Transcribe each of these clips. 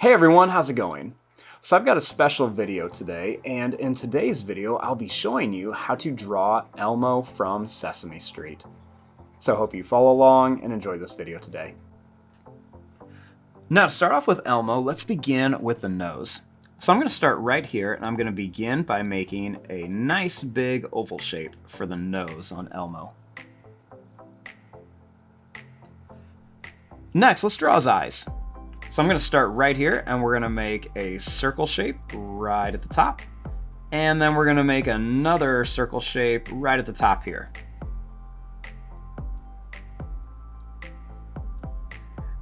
Hey everyone, how's it going? So I've got a special video today, and in today's video I'll be showing you how to draw Elmo from Sesame Street. So I hope you follow along and enjoy this video today. Now to start off with Elmo, let's begin with the nose. So I'm going to start right here, and I'm going to begin by making a nice big oval shape for the nose on Elmo. Next, let's draw his eyes. So I'm going to start right here, and we're going to make a circle shape right at the top. And then we're going to make another circle shape right at the top here.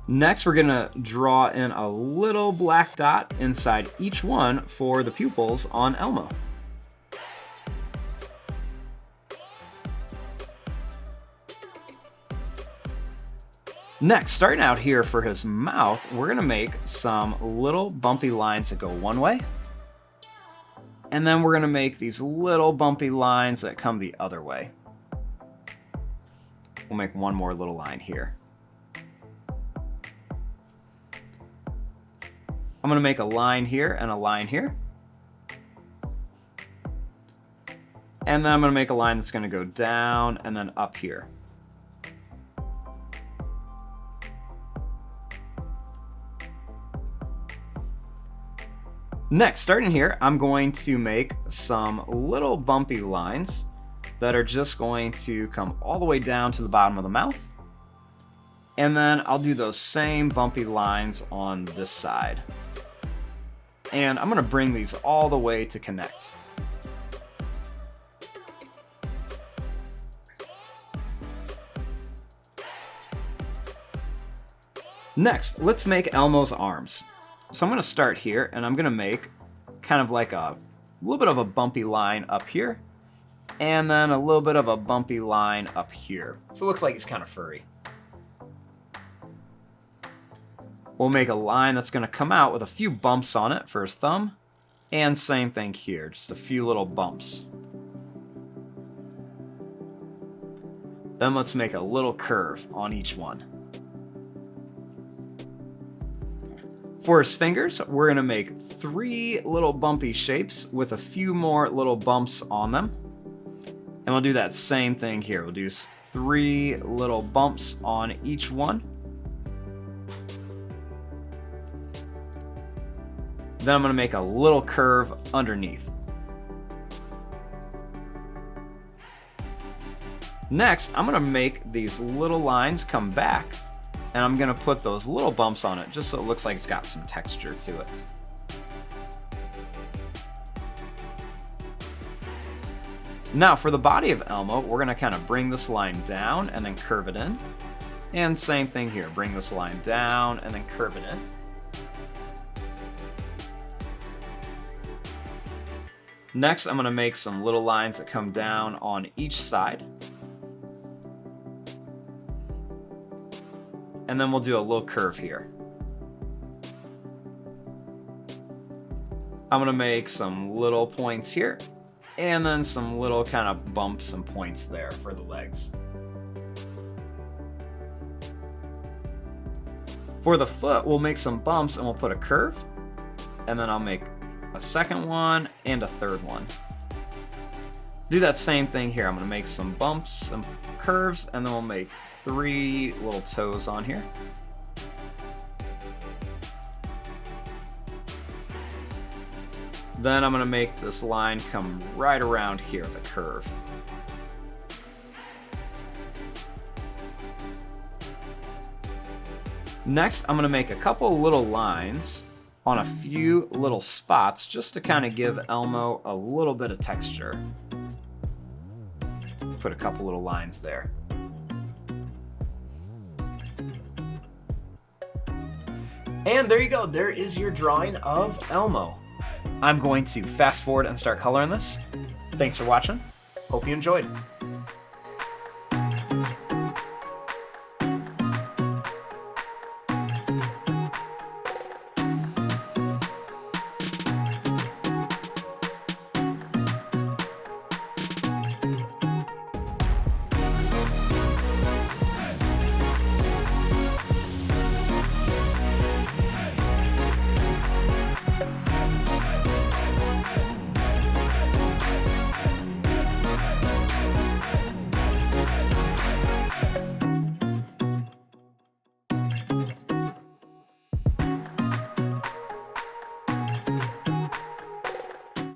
Next, we're going to draw in a little black dot inside each one for the pupils on Elmo. Next, starting out here for his mouth, we're going to make some little bumpy lines that go one way. And then we're going to make these little bumpy lines that come the other way. We'll make one more little line here. I'm going to make a line here and a line here. And then I'm going to make a line that's going to go down and then up here. Next, starting here, I'm going to make some little bumpy lines that are just going to come all the way down to the bottom of the mouth. And then I'll do those same bumpy lines on this side. And I'm going to bring these all the way to connect. Next, let's make Elmo's arms. So I'm going to start here, and I'm going to make kind of like a little bit of a bumpy line up here, and then a little bit of a bumpy line up here. So it looks like he's kind of furry. We'll make a line that's going to come out with a few bumps on it for his thumb, and same thing here, just a few little bumps. Then let's make a little curve on each one. For his fingers, we're going to make 3 little bumpy shapes with a few more little bumps on them. And we'll do that same thing here. We'll do 3 little bumps on each one. Then I'm going to make a little curve underneath. Next, I'm going to make these little lines come back. And I'm going to put those little bumps on it just so it looks like it's got some texture to it. Now for the body of Elmo, we're going to kind of bring this line down and then curve it in. And same thing here, bring this line down and then curve it in. Next, I'm going to make some little lines that come down on each side. And then we'll do a little curve here. I'm going to make some little points here, and then some little kind of bumps and points there for the legs. For the foot, we'll make some bumps and we'll put a curve, and then I'll make a second one and a third one. Do that same thing here. I'm going to make some bumps and curves, and then we'll make 3 little toes on here. Then I'm going to make this line come right around here, the curve. Next, I'm going to make a couple little lines on a few little spots just to kind of give Elmo a little bit of texture. Put a couple little lines there. And there you go, there is your drawing of Elmo. I'm going to fast forward and start coloring this. Thanks for watching. Hope you enjoyed.